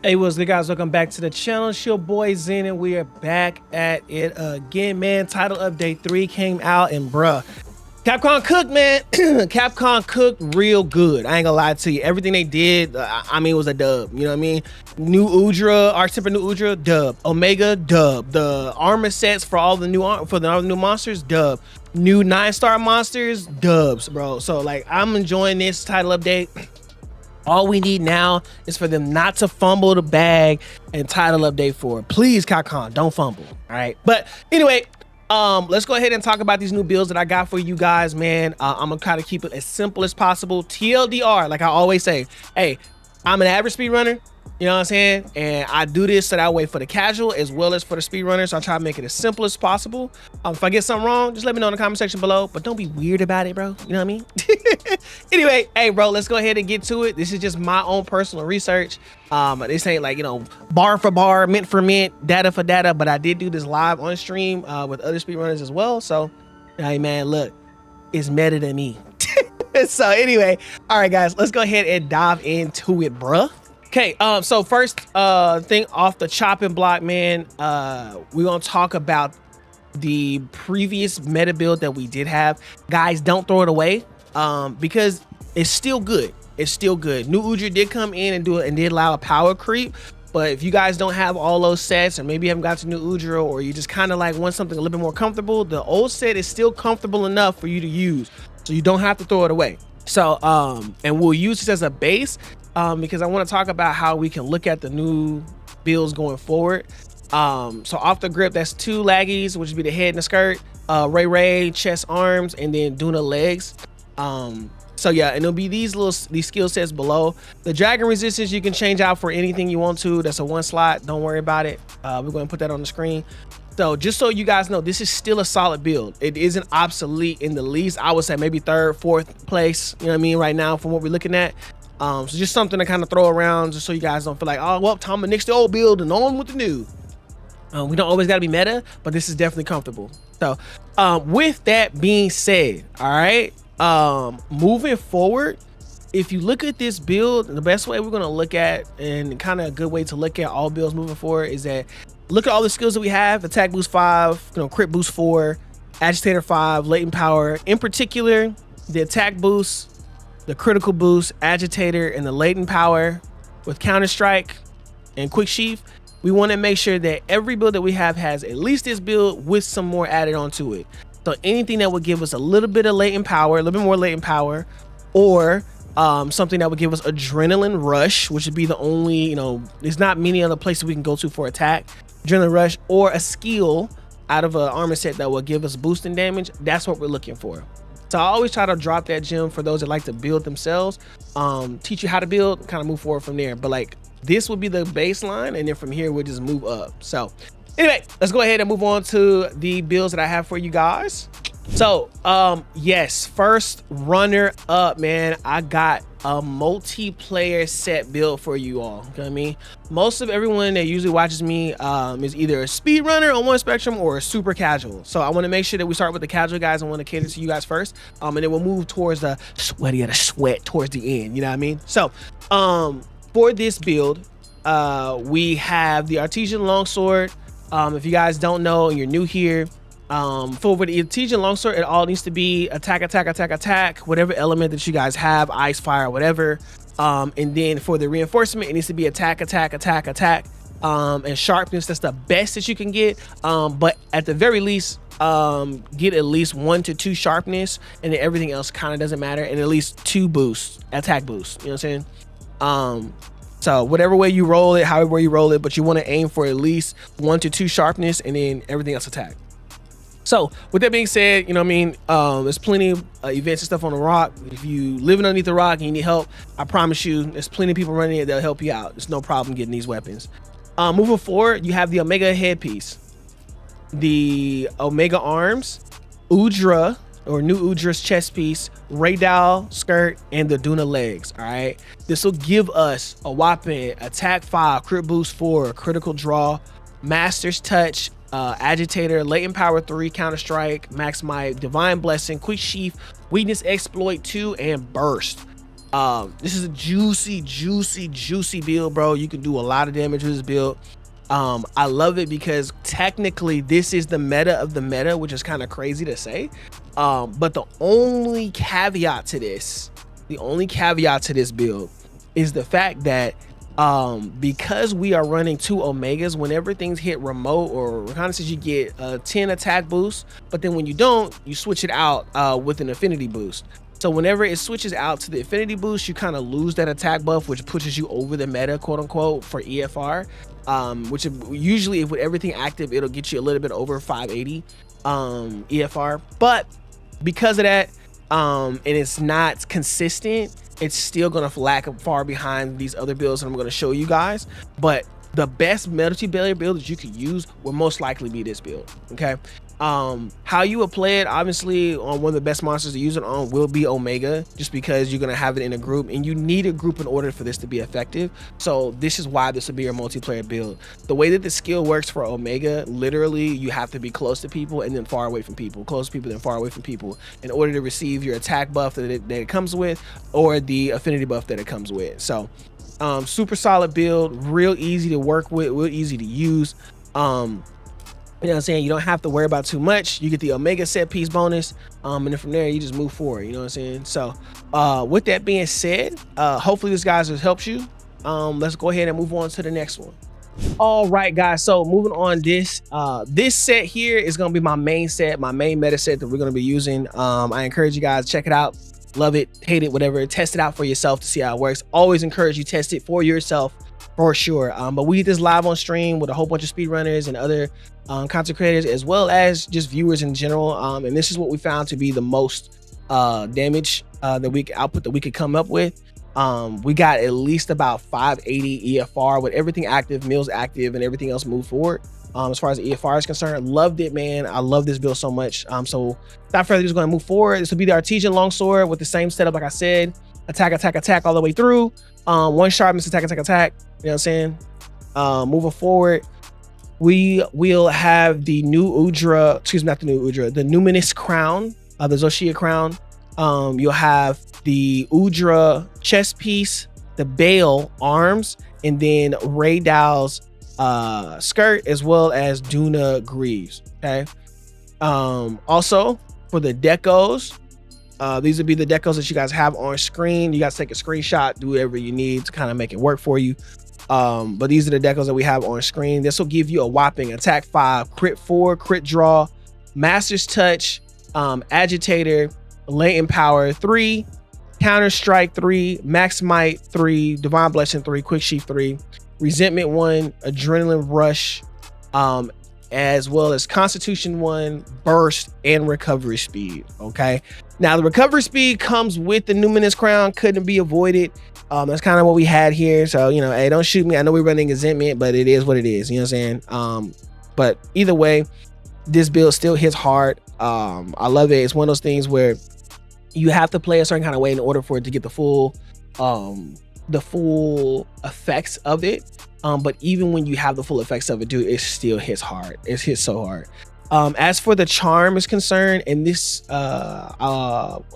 Hey, what's good, guys? Welcome back to the channel. It's your boy Zen, and we are back at it again, man. Title update 3 came out, and bruh, Capcom cooked, man. Capcom cooked real good. I ain't gonna lie to you. Everything they did, I mean, it was a dub. You know what I mean? New Udra, Arch Temper New Udra, dub. Omega, dub. The armor sets for all the new new monsters, dub. New 9-star monsters, dubs, bro. So like, I'm enjoying this title update. All we need now is for them not to fumble the bag and title update 4. Please, Capcom, don't fumble. All right. But anyway, let's go ahead and talk about these new builds that I got for you guys, man. I'm gonna try to keep it as simple as possible. TLDR, like I always say, hey, I'm an average speedrunner. You know what I'm saying? And I do this so that way for the casual as well as for the speedrunners. So I try to make it as simple as possible. If I get something wrong, just let me know in the comment section below. But don't be weird about it, bro. You know what I mean? Anyway, hey, bro, let's go ahead and get to it. This is just my own personal research. This ain't like, you know, bar for bar, mint for mint, data for data. But I did do this live on stream with other speedrunners as well. So, hey, man, look, it's meta than me. So anyway, all right, guys, let's go ahead and dive into it, bruh. Okay, so first thing off the chopping block, man, we're gonna talk about the previous meta build that we did have. Guys, don't throw it away, because it's still good. It's still good. New Udra did come in and did allow a power creep. But if you guys don't have all those sets, or maybe you haven't got to New Udra, or you just kind of like want something a little bit more comfortable, the old set is still comfortable enough for you to use, so you don't have to throw it away. So and we'll use this as a base. Because I want to talk about how we can look at the new builds going forward. So off the grip, that's 2 laggies, which would be the head and the skirt, Ray, chest, arms, and then Duna legs. So yeah, and it'll be these skill sets below. The dragon resistance you can change out for anything you want to. That's a 1 slot. Don't worry about it. We're going to put that on the screen. So just so you guys know, this is still a solid build. It isn't obsolete in the least. I would say maybe 3rd, 4th place. You know what I mean? Right now, from what we're looking at. So just something to kind of throw around, just so you guys don't feel like, oh well, time to nix the old build and on with the new. We don't always got to be meta, but this is definitely comfortable. So with that being said, all right, moving forward, if you look at this build, the best way we're going to look at, and kind of a good way to look at all builds moving forward, is that look at all the skills that we have: attack boost 5, crit boost 4, agitator 5, latent power. In particular, the attack boost, the critical boost, agitator, and the latent power with counter strike and quick sheath. We want to make sure that every build that we have has at least this build with some more added onto it. So anything that would give us a little bit of latent power, a little bit more latent power, or something that would give us adrenaline rush, which would be the only, you know, there's not many other places we can go to for attack. Adrenaline rush, or a skill out of an armor set that will give us boosting damage. That's what we're looking for. So I always try to drop that gem for those that like to build themselves, teach you how to build, kind of move forward from there. But like, this would be the baseline, and then from here we'll just move up. So anyway, let's go ahead and move on to the builds that I have for you guys. So yes, first runner up, man, I got a multiplayer set build for you all. You know what I mean? Most of everyone that usually watches me is either a speedrunner on one spectrum or a super casual. So I want to make sure that we start with the casual guys. I want to cater to you guys first, and then we'll move towards the sweaty of the sweat towards the end. You know what I mean? So for this build, we have the Artesian Longsword. If you guys don't know and you're new here, for the Artesian Longsword, it all needs to be attack, whatever element that you guys have, ice, fire, whatever. And then for the reinforcement, it needs to be attack, and sharpness. That's the best that you can get. But at the very least, get at least 1 to 2 sharpness, and then everything else kind of doesn't matter, and at least 2 boosts, attack boosts. You know what I'm saying? So whatever way you roll it, however you roll it, but you want to aim for at least 1 to 2 sharpness, and then everything else attack. So with that being said, you know what I mean, there's plenty of events and stuff on the rock. If you living underneath the rock and you need help, I promise you there's plenty of people running it that'll help you out. There's no problem getting these weapons. Moving forward, you have the Omega headpiece, the Omega arms, Udra, or New Udra's chest piece, Raydal skirt, and the Duna legs. All right, this will give us a whopping attack 5, crit boost 4, critical draw, master's touch, agitator, latent power 3, counter strike, max might, divine blessing, quick sheath, weakness exploit 2, and burst. This is a juicy build, bro. You can do a lot of damage with this build. I love it because technically this is the meta of the meta, which is kind of crazy to say. But the only caveat to this build is the fact that because we are running 2 Omegas, whenever things hit remote or reconnaissance, you get a 10 attack boost, but then when you don't, you switch it out with an affinity boost. So whenever it switches out to the affinity boost, you kind of lose that attack buff, which pushes you over the meta, quote unquote, for EFR. Which usually, if with everything active, it'll get you a little bit over 580 EFR. But because of that, and it's not consistent, it's still gonna lag far behind these other builds that I'm gonna show you guys. But the best multi-barrier build that you could use will most likely be this build. Okay. How you would play it, obviously, on one of the best monsters to use it on will be Omega, just because you're gonna have it in a group, and you need a group in order for this to be effective. So this is why this will be your multiplayer build. The way that the skill works for Omega, literally, you have to be close to people and then far away from people, close to people then far away from people, in order to receive your attack buff that it comes with, or the affinity buff that it comes with. So super solid build, real easy to work with, real easy to use. You know what I'm saying? You don't have to worry about too much. You get the Omega set piece bonus, and then from there you just move forward. You know what I'm saying? So with that being said, hopefully this guys has helped you. Let's go ahead and move on to the next one. All right, guys, so moving on, this set here is gonna be my main set, my main meta set that we're gonna be using. I encourage you guys, check it out, love it, hate it, whatever, test it out for yourself to see how it works. Always encourage you test it for yourself, for sure. But we did this live on stream with a whole bunch of speedrunners and other content creators, as well as just viewers in general, and this is what we found to be the most damage output that we could come up with. We got at least about 580 EFR with everything active, mills active, and everything else moved forward. As far as the EFR is concerned, loved it, man. I love this build so much. So without further ado, just going to move forward. This will be the Artesian Longsword with the same setup, like I said, attack all the way through. One sharpness, attack. You know what I'm saying? Moving forward, we will have the new Udra, the Numinous Crown, the Zoshia Crown. You'll have the Udra chest piece, the Bale arms, and then Raydal's skirt, as well as Duna Greaves. Okay. Also for the decos, these would be the decos that you guys have on screen. You guys take a screenshot, do whatever you need to kind of make it work for you. But these are the decos that we have on screen. This will give you a whopping attack 5, crit 4, crit draw, master's touch, agitator, latent power 3, counter strike 3, max might 3, divine blessing 3, quick sheath 3, resentment 1, adrenaline rush, as well as constitution 1, burst, and recovery speed. Okay, now the recovery speed comes with the Numinous Crown, couldn't be avoided. That's kind of what we had here. So, you know, hey, don't shoot me. I know we're running resentment, but it is what it is. You know what I'm saying? But either way, this build still hits hard. I love it. It's one of those things where you have to play a certain kind of way in order for it to get the full effects of it. But even when you have the full effects of it, dude, it still hits hard. It hits so hard. As for the charm is concerned, and this as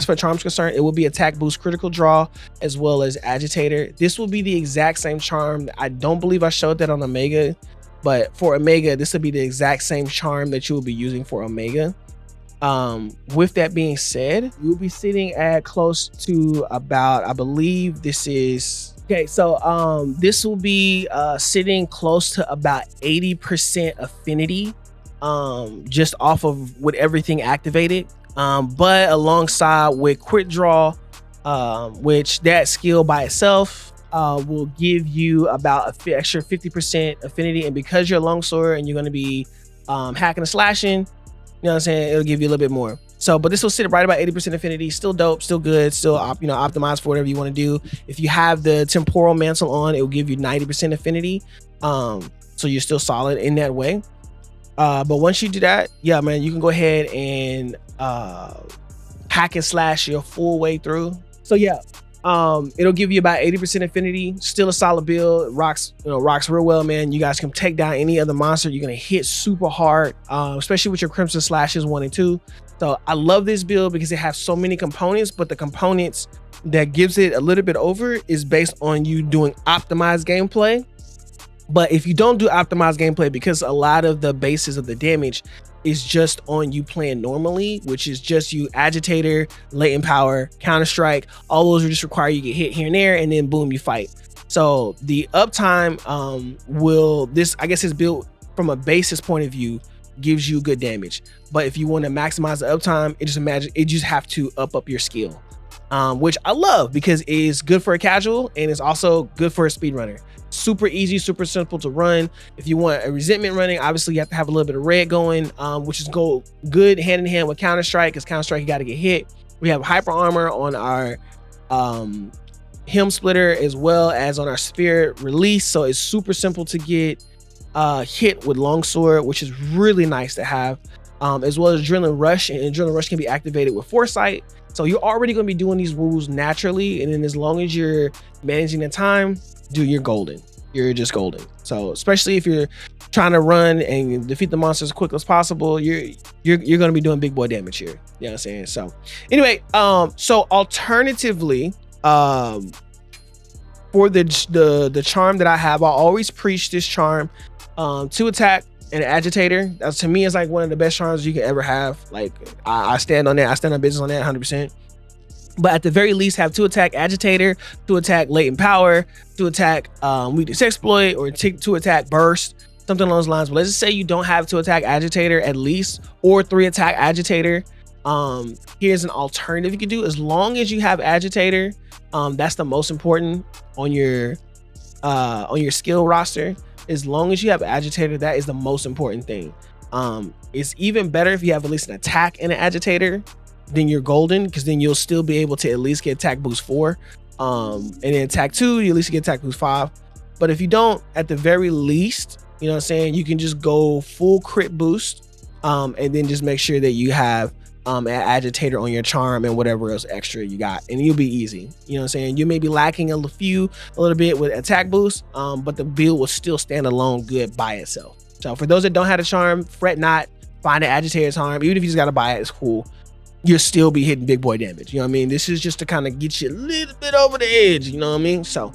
for charm is concerned, it will be attack boost, critical draw, as well as agitator. This will be the exact same charm. I don't believe I showed that on Omega, but for Omega, this will be the exact same charm that you will be using for Omega. With that being said, you'll be sitting at close to about, I believe this is okay, so this will be sitting close to about 80% affinity, just off of with everything activated, but alongside with crit draw, which that skill by itself will give you about an extra 50% affinity. And because you're a longsword and you're going to be hacking and slashing, you know what I'm saying, it'll give you a little bit more. So, but this will sit right about 80% affinity. Still dope, still good, still optimized for whatever you want to do. If you have the temporal mantle on, it will give you 90% affinity. So you're still solid in that way. But once you do that, yeah, man, you can go ahead and hack and slash your full way through. So yeah, it'll give you about 80% affinity. Still a solid build. Rocks real well, man. You guys can take down any other monster. You're gonna hit super hard, especially with your Crimson Slashes 1 and 2. So I love this build because it has so many components, but the components that gives it a little bit over is based on you doing optimized gameplay. But if you don't do optimized gameplay, because a lot of the basis of the damage is just on you playing normally, which is just you agitator, latent power, counter strike, all those will just require you get hit here and there, and then boom, you fight. So the uptime I guess is built from a basis point of view, gives you good damage. But if you want to maximize the uptime, it just have to up your skill, which I love because it is good for a casual and it's also good for a speedrunner. Super easy, super simple to run. If you want a resentment running, obviously you have to have a little bit of red going, which is good hand in hand with counter strike, because counter strike you got to get hit. We have hyper armor on our Helm Splitter as well as on our Spirit Release, so it's super simple to get hit with Longsword, which is really nice to have, as well as Adrenaline Rush, and Adrenaline Rush can be activated with Foresight. So you're already going to be doing these rules naturally, and then as long as you're managing the time, dude, you're golden. You're just golden. So especially if you're trying to run and defeat the monsters as quick as possible, you're going to be doing big boy damage here. You know what I'm saying? So anyway, so alternatively, for the charm that I have, I always preach this charm, 2 attack and an agitator. That's, to me, is like one of the best charms you can ever have. Like I stand on that. I stand on business on that 100%. But at the very least, have 2 attack agitator, 2 attack latent power, 2 attack weakness exploit, or 2 attack burst, something along those lines. But let's just say you don't have 2 attack agitator at least, or 3 attack agitator. Here's an alternative you can do. As long as you have agitator, that's the most important on your skill roster. As long as you have agitator, that is the most important thing. It's even better if you have at least an attack and an agitator, then you're golden, because then you'll still be able to at least get attack boost 4, and then attack 2, you at least get attack boost 5. But if you don't, at the very least, you know what I'm saying, you can just go full crit boost, and then just make sure that you have an agitator on your charm and whatever else extra you got, and you'll be easy. You know what I'm saying? You may be lacking a little bit with attack boost, but the build will still stand alone good by itself. So for those that don't have a charm, fret not, find an agitator charm. Even if you just gotta buy it, it's cool. You'll still be hitting big boy damage. You know what I mean? This is just to kind of get you a little bit over the edge. You know what I mean? So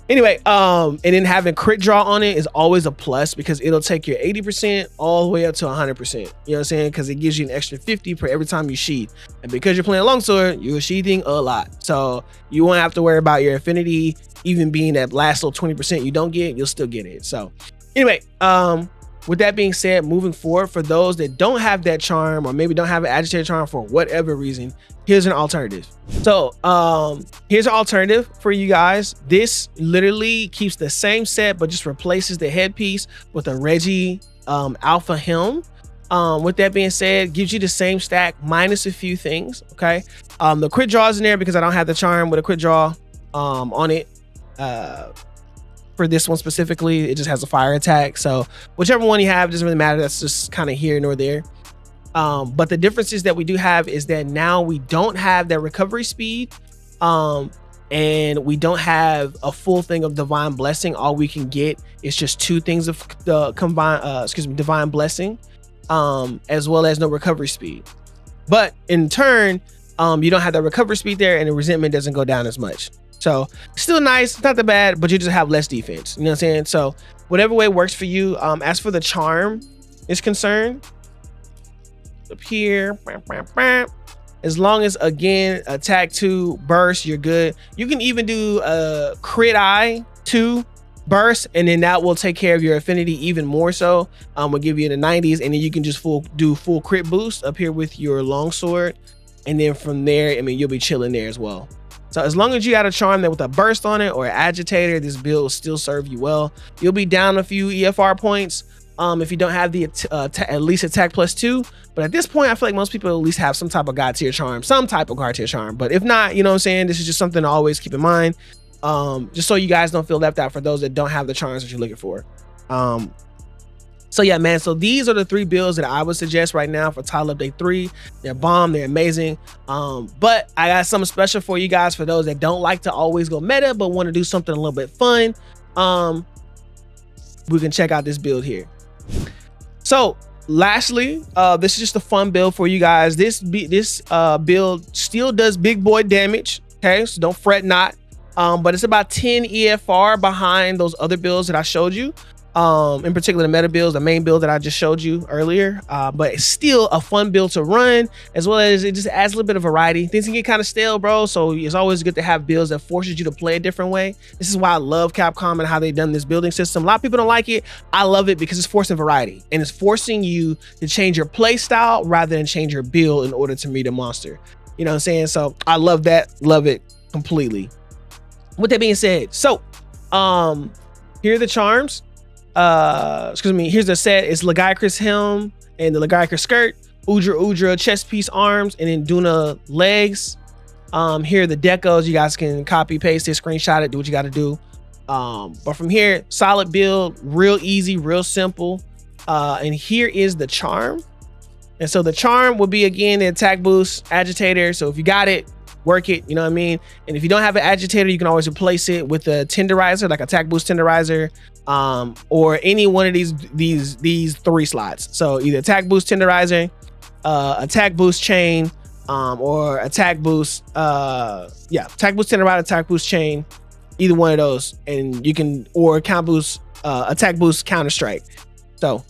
anyway, and then having crit draw on it is always a plus, because it'll take your 80% all the way up to 100%. You know what I'm saying? Because it gives you an extra 50 per every time you sheath. And because you're playing Longsword, you're sheathing a lot. So you won't have to worry about your affinity even being that last little 20% you don't get, you'll still get it. So anyway, with that being said, moving forward, for those that don't have that charm, or maybe don't have an agitator charm for whatever reason, here's an alternative. So here's an alternative for you guys. This literally keeps the same set, but just replaces the headpiece with a Reggie Alpha Helm. With that being said, gives you the same stack minus a few things. Okay, the crit draw is in there because I don't have the charm with a crit draw on it. For this one specifically, it just has a fire attack, so whichever one you have doesn't really matter. That's just kind of here nor there. But the differences that we do have is that now we don't have that recovery speed, and we don't have a full thing of divine blessing. All we can get is just 2 things of the divine blessing, as well as no recovery speed. But in turn, you don't have that recovery speed there, and the resentment doesn't go down as much. So still nice, it's not that bad, but you just have less defense. You know what I'm saying? So whatever way works for you. As for the charm is concerned, up here, as long as, again, attack 2 burst, you're good. You can even do a crit eye 2 burst, and then that will take care of your affinity even more so. Will give you the 90s, and then you can just do full crit boost up here with your Longsword, and then from there, I mean, you'll be chilling there as well. So as long as you got a charm that with a burst on it or an agitator, this build will still serve you well. You'll be down a few EFR points if you don't have the at least attack +2. But at this point, I feel like most people at least have some type of god tier charm, But if not, you know what I'm saying, this is just something to always keep in mind, just so you guys don't feel left out for those that don't have the charms that you're looking for. So yeah, man, so these are the 3 builds that I would suggest right now for Title Update 3. They're bomb, they're amazing. But I got something special for you guys, for those that don't like to always go meta but want to do something a little bit fun. We can check out this build here. So lastly, this is just a fun build for you guys. This build still does big boy damage. Okay, so don't fret not. But it's about 10 EFR behind those other builds that I showed you. In particular, the meta builds, the main build that I just showed you earlier. But it's still a fun build to run, as well as it just adds a little bit of variety. Things can get kind of stale, bro. So it's always good to have builds that forces you to play a different way. This is why I love Capcom and how they've done this building system. A lot of people don't like it. I love it because it's forcing variety, and it's forcing you to change your play style rather than change your build in order to meet a monster. You know what I'm saying? So I love that. Love it completely. With that being said, so here are the charms. Excuse me, here's the set. It's Lagiacrus helm and the Lagiacrus skirt, Udra chest piece arms, and then Duna legs. Here are the decos. You guys can copy paste it, screenshot it, do what you got to do. But from here, solid build, real easy, real simple. And here is the charm. And so the charm will be, again, the attack boost agitator. So if you got it, work it, you know what I mean? And if you don't have an agitator, you can always replace it with a tenderizer, like attack boost tenderizer, or any one of these 3 slots. So either attack boost tenderizer, attack boost chain, or attack boost, attack boost tenderizer, attack boost chain, either one of those. And you can, or count boost, attack boost counter strike. So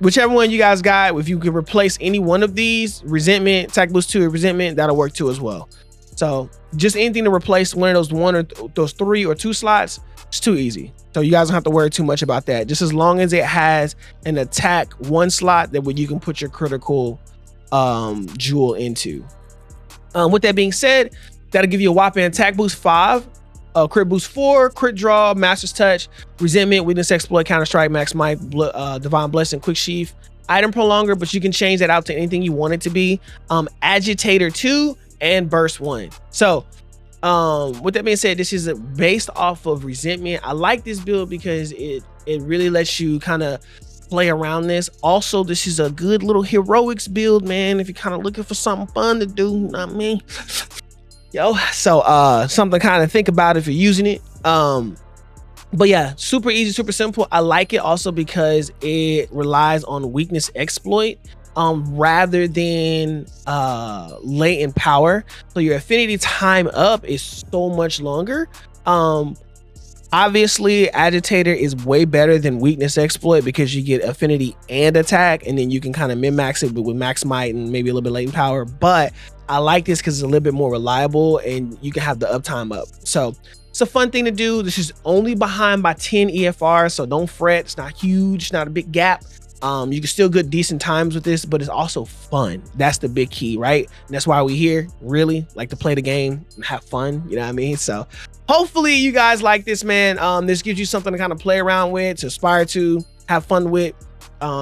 whichever one you guys got, if you can replace any one of these, resentment, attack boost 2 or resentment, that'll work too as well. So just anything to replace one of those 1 or those 3 or 2 slots, it's too easy. So you guys don't have to worry too much about that. Just as long as it has an attack 1 slot that you can put your critical jewel into. With that being said, that'll give you a whopping attack boost 5, crit boost 4, crit draw, master's touch, resentment, weakness exploit, counter strike, max might, divine blessing, quick sheath, item prolonger, but you can change that out to anything you want it to be. Agitator 2 and burst 1. So with that being said, this is based off of resentment. I like this build because it really lets you kind of play around this. Also, this is a good little heroics build, man, if you're kind of looking for something fun to do, you know what I mean? Yo, so something to kind of think about if you're using it. But yeah, super easy, super simple. I like it also because it relies on weakness exploit rather than latent power. So your affinity time up is so much longer. Obviously agitator is way better than weakness exploit because you get affinity and attack, and then you can kind of min-max it with max might and maybe a little bit latent power. But I like this because it's a little bit more reliable and you can have the uptime up. So it's a fun thing to do. This is only behind by 10 EFR, so don't fret. It's not huge, it's not a big gap. You can still get decent times with this, but it's also fun. That's the big key, right? And that's why we here, really like to play the game and have fun, you know what I mean? So hopefully you guys like this, man. This gives you something to kind of play around with, to aspire to, have fun with.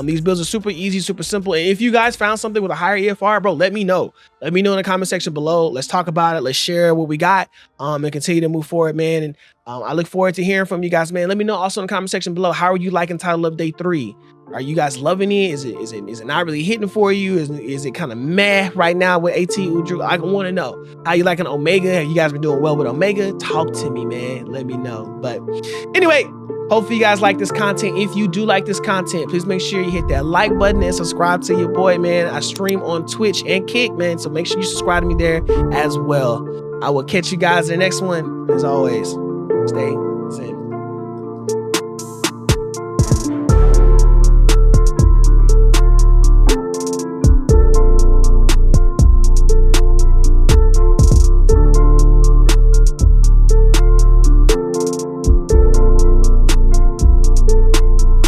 These builds are super easy, super simple. And if you guys found something with a higher EFR, bro, let me know. Let me know in the comment section below. Let's talk about it. Let's share what we got and continue to move forward, man. And I look forward to hearing from you guys, man. Let me know also in the comment section below, how are you liking Title Update 3? Are you guys loving it? Is it not really hitting for you? Is it kind of meh right now with AT Udru? I want to know how you liking Omega. Have you guys been doing well with Omega? Talk to me, man. Let me know. But anyway, hopefully you guys like this content. If you do like this content, please make sure you hit that like button and subscribe to your boy, man. I stream on Twitch and Kick, man. So make sure you subscribe to me there as well. I will catch you guys in the next one. As always, stay